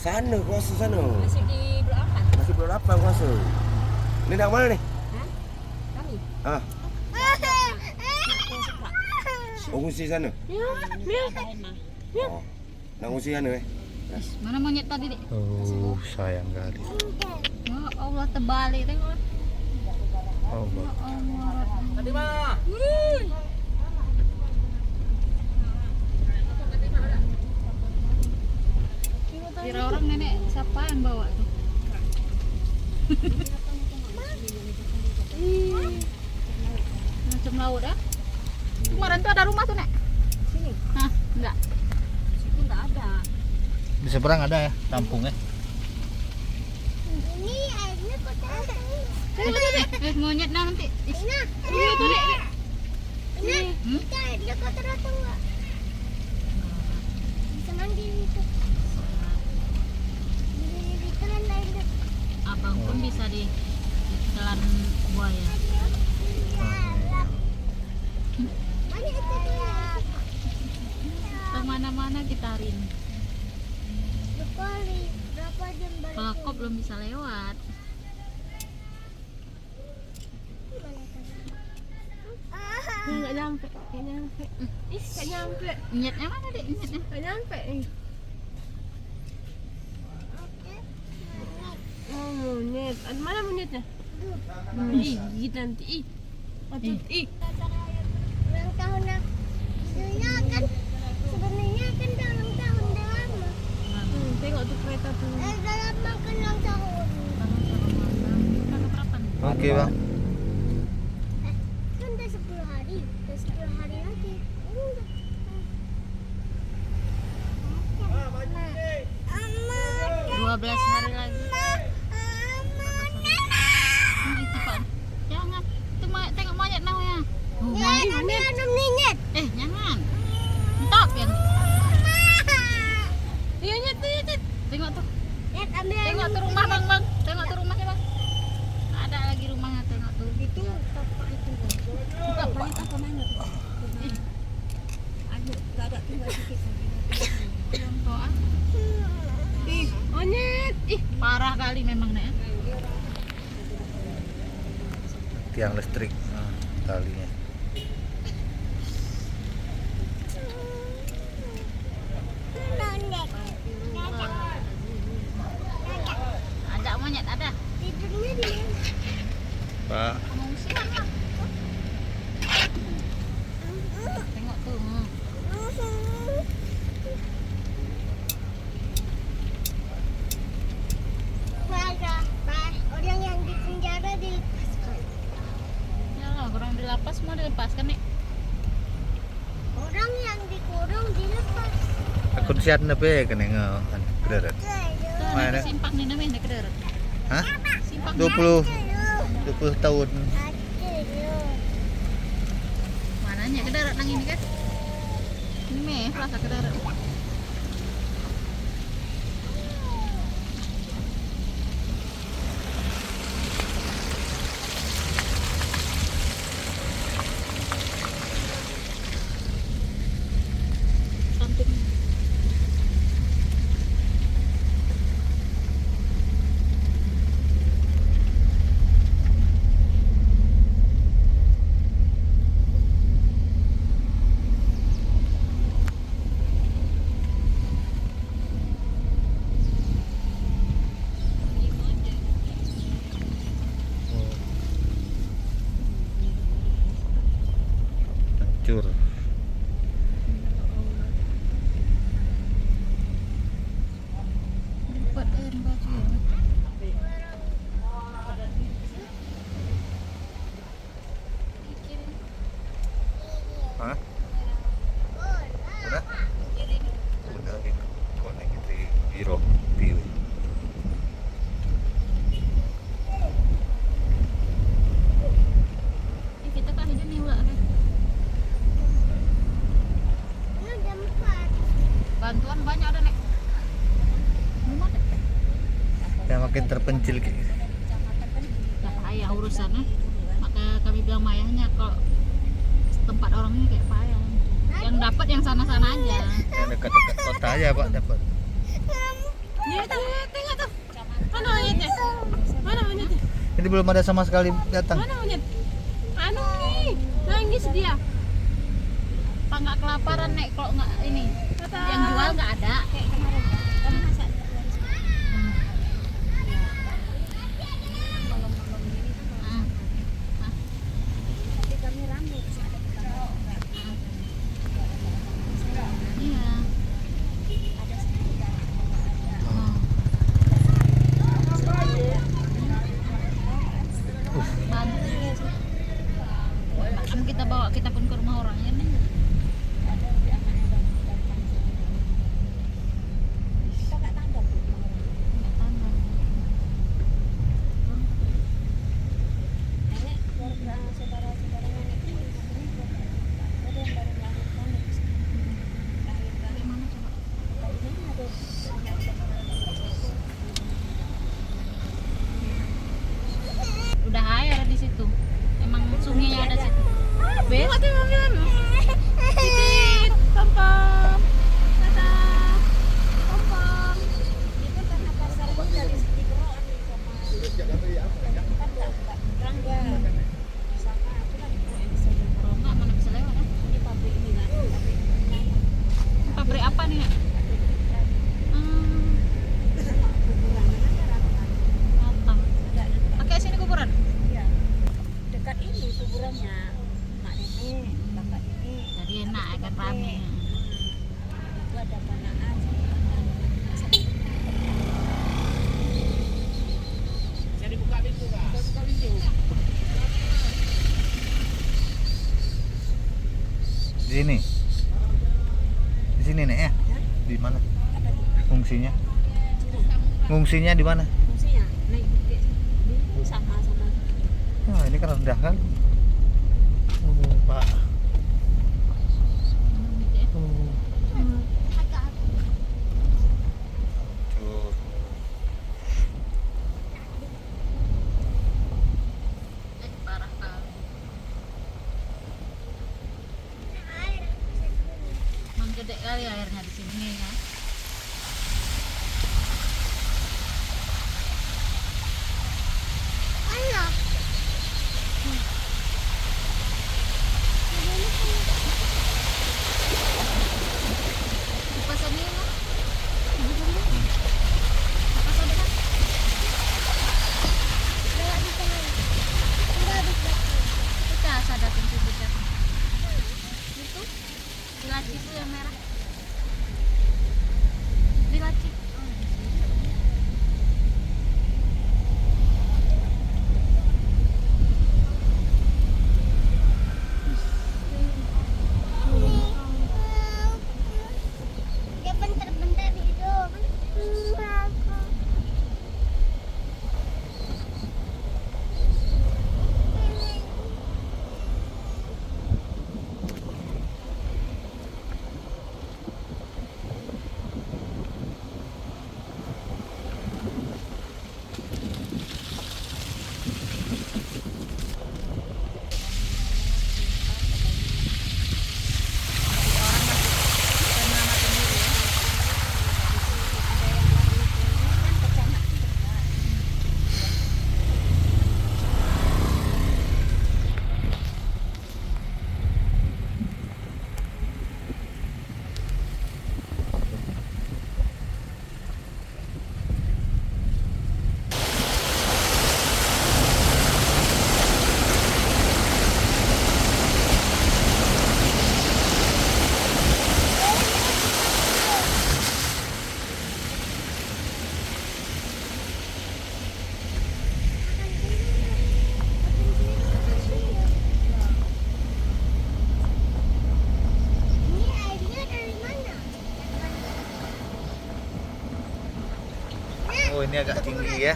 Sana kuasa sana. Masih di Blok 8. Masih Blok 8 kuasa. Ini nak mana nih? Hah? Kami. Ah, Nak ke Supra. oh ngungsi sana. Oh, nak ngungsi sana Mana monyet tadi, Dik? Oh, sayang kali. Ya Allah, terbalik tengok. Oh, Ya Allah. Tadi mah. Kira orang nenek siapa yang bawa tuh? Macam laut ah? Kemarin tuh ada rumah tuh, Nek? Sini? Hah? Enggak. Situ enggak ada. di seberang ada ya kampungnya. Ini airnya kotor. Monyet nanti. Ina, Tuh, Dek. Ina, itu airnya kotor atau enggak? Bisa mandi itu. Di telan airnya. Abang pun bisa di telan buaya. Mana itu tuh? Kemana-mana kita hari ini. Berkali berapa jam balik? Kalau kok belum bisa lewat. Nggak nyampe, nggak nyampe. Nggak nyampe, Nyetnya mana, Dek? Nyetnya. nggak nyampe. Oh, monyet. Mana monyetnya? Gigit nanti. Ih. Patut. Ih. Ulang tahun sebenarnya kan udah ulang tahun udah lama. Tengok tuh kereta tuh. Udah lama kan ulang tahun. Tanggal berapa nih? Oke, Bang. Kan udah 10 hari, udah 10 hari lagi. Udah. Ama, 12 hari lagi. Itu, Pak. Jangan. Itu tengok monyet namanya. Oh, monyet. Monyet. Jangan. Entok yang. Iya, nyet, nyet. Tengok tuh. Ambil Tengok tuh rumah, Bang. Tengok tuh rumahnya, Bang. Ada lagi rumahnya, tengok tuh. itu tapak itu. Enggak, monyet apa mana? Enggak ada tinggal dikit. Contoh ah. Ih, monyet. Ih. Parah kali memang, Nek. Tiang listrik talinya. Ada monyet, ada. Tidurnya di mana? Pak, Pengungsian lah. Tengok tuh. Orang yang di penjara dilepaskan. Ya lah, orang di lapas mau dilepaskan, Nek. Orang yang dikurung dilepas. aku siat nepe kene kan beneran. Tuh, Mana? ada simpang nih namanya, Nek, keder. Hah? Simpang 20 tahun. mananya keder nang ini kan. Ini meh, rasa keder. Cantik. Hancur. Buat air baju. Hah? Udah? Udah ini. Konek itu biro view. Kita kan hidup nih ulah kan. Ini jam 4. Bantuan banyak ada, Nek. Rumah deh. Yang makin terpencil kayak gitu. Dah payah urusannya. Maka kami bilang mayahnya kalau tempat orang ini kayak payah. Yang dapat yang sana-sana aja. Yang dekat-dekat kota aja Pak dapat. Nyet, tengok tuh. Mana monyetnya? Mana monyetnya? Ini belum ada sama sekali datang. Mana monyet? Anu nih, nangis dia. Apa nggak kelaparan nek kalau nggak ini? Yang jual nggak ada. Kayak kemarin kan masak Hmm. tapi kami rame terus ada tetangga Iya. ada sekitar Hmm. Bantu. Kan kita bawa kita pun ke rumah orangnya nih. ada di anaknya datang kita nggak tanggap Nggak tanggung. nenek keluarga saudara-saudara nenek ini ada yang baru melahirkan lahirkan Dari mana coba? tadinya ada banyak Udah air di situ. Emang sungainya ada situ. Bes. Tengok tengok film. Titit, pom-pom. Dadah. Pom-pom. itu karena pasar itu dari segi gerokan sama kan nggak rangga sama itu kan yang bisa Kalau nggak mana bisa lewat kan? di pabrik ini kan pabrik Pabrik apa nih? Nek? Hmm, kuburan mana ada rangga Batam. ada Pakai sini kuburan? iya dekat ini kuburannya mak nenek bapak ini Jadi enak ya kan rame. itu ada panaan jadi buka pintu kan buka pintu Di sini. Di sini nek ya. Di mana? Fungsinya? Fungsinya di mana? fungsinya naik bukit ini sama Oh, ini kan rendah kan? Oh, Pak. Oh. Tuh. Parah kali. Emang gede kali airnya di sini ya. Kipas ini lah. Kipas ada kan? Kita sadatin bibitnya. Itu di laci itu yang merah. Di laci. dia bentar-bentar hidup ini airnya dari mana Oh, ini agak tinggi ya.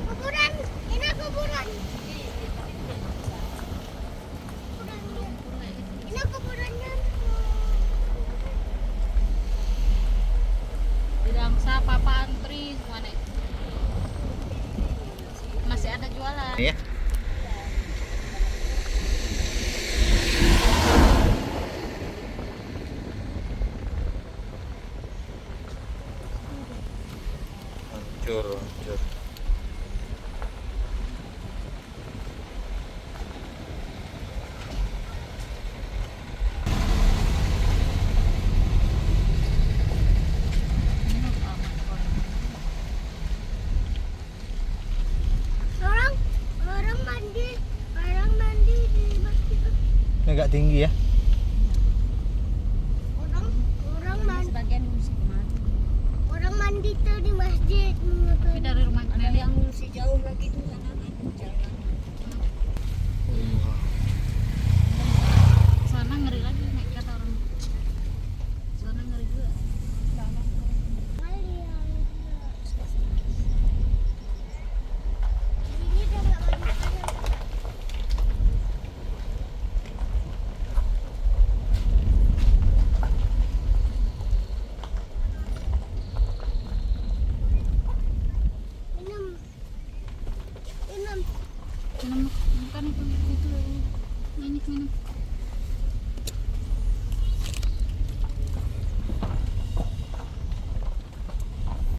kuburan ini kuburan ini kuburannya Bilang sa papa antri semua nek. Masih ada jualan. Ini ya. Hancur, hancur. Minum aman orang. Orang mandi di masjid. Ini agak tinggi ya. Orang mandi. Sebagian ngungsi kemana? Orang mandi tuh di masjid. Tapi dari rumah Ada nenek yang ngungsi jauh lagi tuh sana jalan. sana ngeri lagi naik kata orang. Sana ngeri juga. Ini udah nggak mandi. Minum. Minum bukan itu. Ini minum.